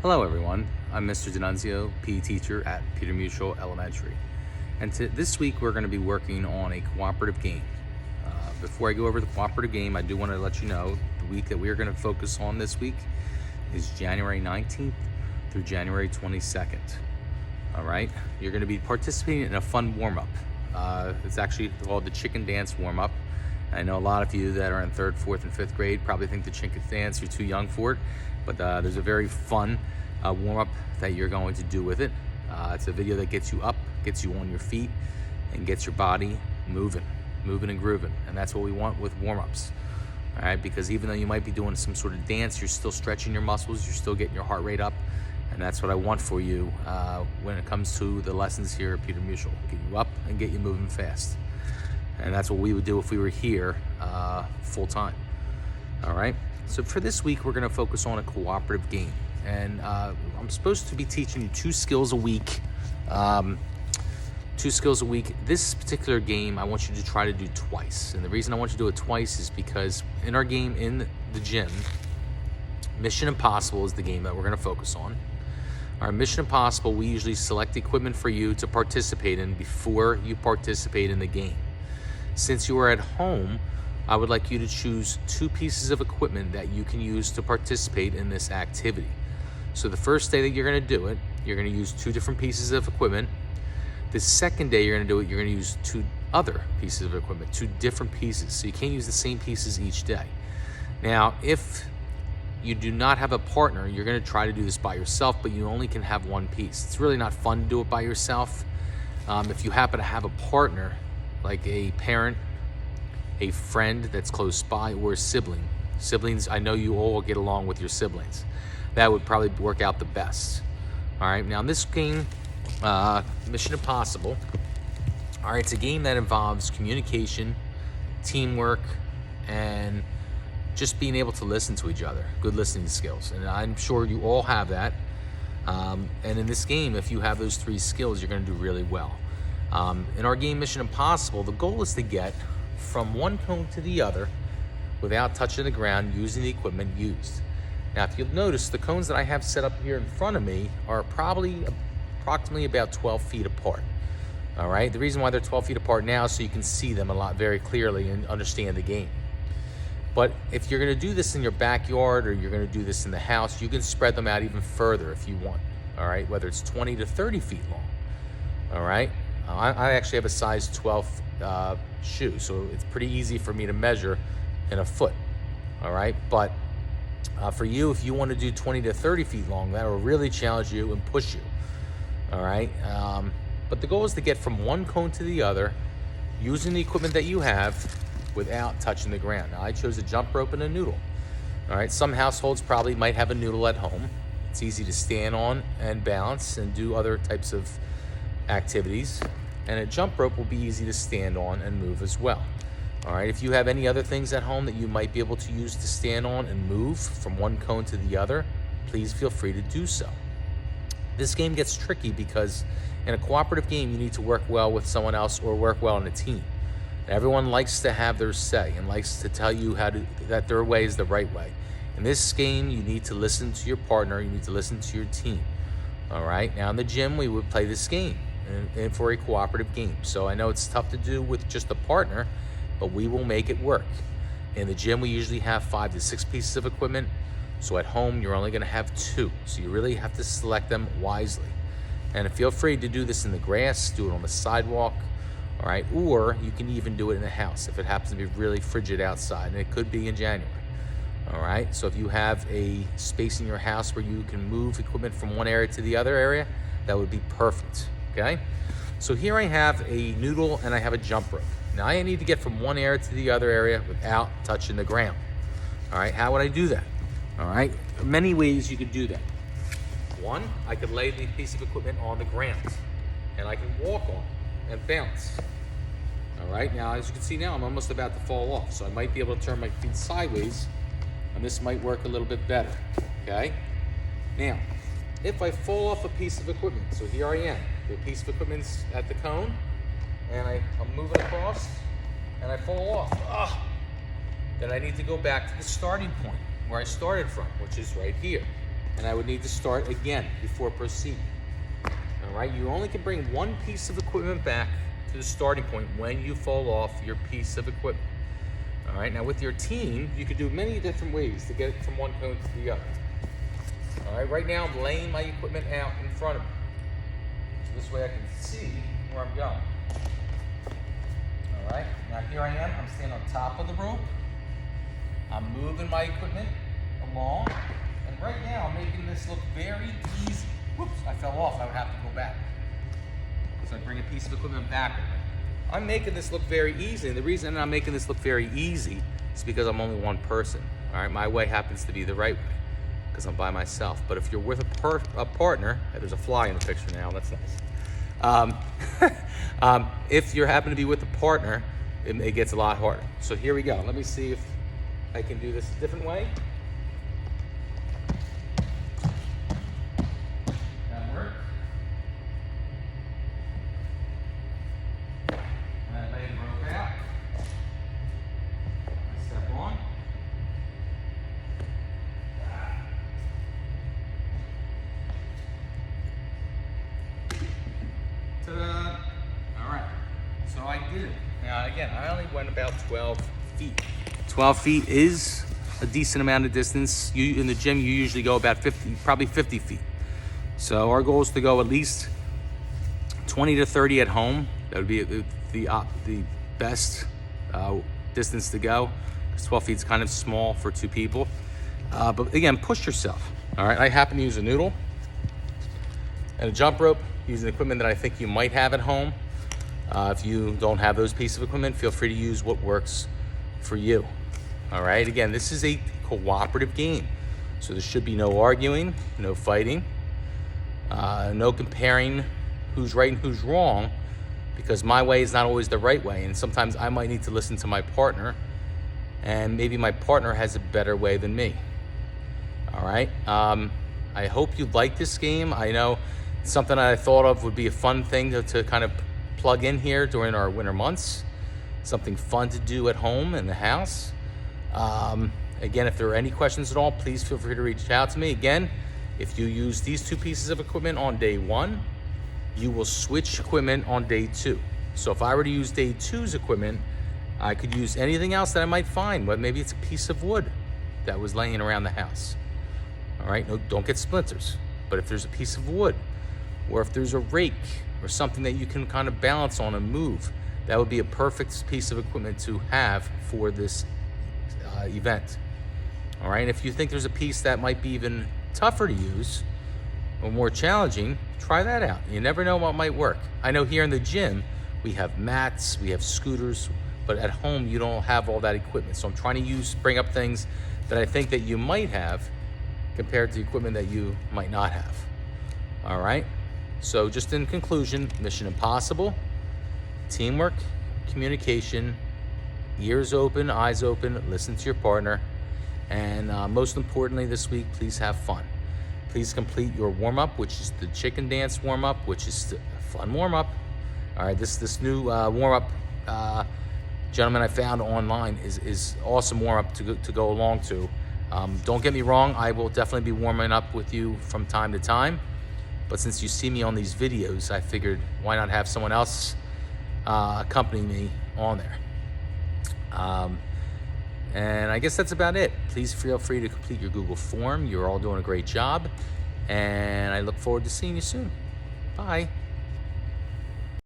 Hello everyone, I'm Mr. D'Annunzio, PE teacher at Peter Mutual Elementary. And this week we're going to be working on a cooperative game. Before I go over the cooperative game, I do want to let you know the week that we are going to focus on this week is January 19th through January 22nd. All right, you're going to be participating in a fun warm-up. It's actually called the chicken dance warm-up. I know a lot of you that are in 3rd, 4th, and 5th grade probably think the chicken dance, you're too young for it, but there's a very fun warm-up that you're going to do with it. It's a video that gets you up, gets you on your feet, and gets your body moving and grooving. And that's what we want with warm-ups. All right, because even though you might be doing some sort of dance, you're still stretching your muscles, you're still getting your heart rate up. And that's what I want for you when it comes to the lessons here at Peter Mutual. Get you up and get you moving fast. And that's what we would do if we were here full time. All right, so for this week, we're gonna focus on a cooperative game. And I'm supposed to be teaching you 2 skills a week. 2 skills a week. This particular game, I want you to try to do twice. And the reason I want you to do it twice is because in our game in the gym, Mission Impossible is the game that we're gonna focus on. Our Mission Impossible, we usually select equipment for you to participate in before you participate in the game. Since you are at home, I would like you to choose 2 pieces of equipment that you can use to participate in this activity. So the first day that you're gonna do it, you're gonna use 2 different pieces of equipment. The second day you're gonna do it, you're gonna use 2 other pieces of equipment, 2 different pieces. So you can't use the same pieces each day. Now, if you do not have a partner, you're gonna try to do this by yourself, but you only can have 1 piece. It's really not fun to do it by yourself. If you happen to have a partner, like a parent, a friend that's close by, or a sibling. Siblings, I know you all get along with your siblings. That would probably work out the best. All right, now in this game, Mission Impossible, all right, it's a game that involves communication, teamwork, and just being able to listen to each other, good listening skills. And I'm sure you all have that. And in this game, if you have those 3 skills, you're gonna do really well. In our game Mission Impossible, the goal is to get from one cone to the other without touching the ground using the equipment used. Now, if you'll notice, the cones that I have set up here in front of me are approximately about 12 feet apart. All right, the reason why they're 12 feet apart now is so you can see them a lot very clearly and understand the game. But if you're gonna do this in your backyard or you're gonna do this in the house, you can spread them out even further if you want, all right? Whether it's 20 to 30 feet long, all right? I actually have a size 12 shoe, so it's pretty easy for me to measure in a foot, all right? But for you, if you want to do 20 to 30 feet long, that will really challenge you and push you, all right? But the goal is to get from one cone to the other using the equipment that you have without touching the ground. Now, I chose a jump rope and a noodle, all right? Some households probably might have a noodle at home. It's easy to stand on and balance and do other types of activities. And a jump rope will be easy to stand on and move as well. All right, if you have any other things at home that you might be able to use to stand on and move from one cone to the other, please feel free to do so. This game gets tricky because in a cooperative game, you need to work well with someone else or work well in a team. And everyone likes to have their say and likes to tell you that their way is the right way. In this game, you need to listen to your partner, you need to listen to your team. All right, now in the gym, we would play this game and for a cooperative game. So I know it's tough to do with just a partner, but we will make it work. In the gym, we usually have 5 to 6 pieces of equipment. So at home, you're only gonna have 2. So you really have to select them wisely. And feel free to do this in the grass, do it on the sidewalk, all right? Or you can even do it in the house if it happens to be really frigid outside, and it could be in January, all right? So if you have a space in your house where you can move equipment from one area to the other area, that would be perfect, okay? So here I have a noodle and I have a jump rope. Now I need to get from one area to the other area without touching the ground. All right, how would I do that? All right, many ways you could do that. One, I could lay the piece of equipment on the ground and I can walk on and bounce. All right, now as you can see now, I'm almost about to fall off. So I might be able to turn my feet sideways and this might work a little bit better, okay? Now, if I fall off a piece of equipment, so here I am, the piece of equipment's at the cone, and I'm moving across, and I fall off. Then I need to go back to the starting point where I started from, which is right here. and I would need to start again before proceeding. All right, you only can bring one piece of equipment back to the starting point when you fall off your piece of equipment. All right, now with your team, you could do many different ways to get it from one cone to the other. All right, right now I'm laying my equipment out in front of me. So this way I can see where I'm going. All right, now here I am, I'm standing on top of the rope. I'm moving my equipment along, and right now I'm making this look very easy. Whoops, I fell off, I would have to go back. So I bring a piece of equipment back with me. I'm making this look very easy, and the reason I'm making this look very easy is because I'm only one person. All right, my way happens to be the right way because I'm by myself. But if you're with a partner, there's a fly in the picture now, that's nice. If you happen to be with a partner, it gets a lot harder. So here we go. Let me see if I can do this a different way. That worked. And I lay the rope out. I step on. Ta-da! All right, so I did it. Now again, I only went about 12 feet. 12 feet is a decent amount of distance. In the gym, you usually go about 50, probably 50 feet. So our goal is to go at least 20 to 30 at home. That would be the best distance to go, because 12 feet is kind of small for two people. But again, push yourself. All right, I happen to use a noodle and a jump rope, using equipment that I think you might have at home. If you don't have those pieces of equipment, feel free to use what works for you. All right, again, this is a cooperative game, so there should be no arguing, no fighting, no comparing who's right and who's wrong, because my way is not always the right way, and sometimes I might need to listen to my partner, and maybe my partner has a better way than me. All right, I hope you like this game. I know it's something I thought of would be a fun thing to kind of plug in here during our winter months, something fun to do at home in the house. Again, if there are any questions at all, please feel free to reach out to me. Again, if you use these two pieces of equipment on day one, you will switch equipment on day two. So if I were to use day two's equipment, I could use anything else that I might find, but maybe it's a piece of wood that was laying around the house. All right, no, don't get splinters. But if there's a piece of wood, or if there's a rake or something that you can kind of balance on and move, that would be a perfect piece of equipment to have for this event. All right, and if you think there's a piece that might be even tougher to use or more challenging, try that out. You never know what might work. I know here in the gym, we have mats, we have scooters, but at home you don't have all that equipment. So I'm trying to bring up things that I think that you might have compared to equipment that you might not have. All right, so just in conclusion, mission impossible, teamwork, communication, ears open, eyes open, listen to your partner, and most importantly this week, please have fun. Please complete your warm-up, which is the chicken dance warm-up, which is a fun warm-up. All right, this new warm-up gentleman I found online is awesome warm-up to go along to. Don't get me wrong, I will definitely be warming up with you from time to time, but since you see me on these videos, I figured why not have someone else accompany me on there. And I guess that's about it. Please feel free to complete your Google form. You're all doing a great job, and I look forward to seeing you soon. Bye.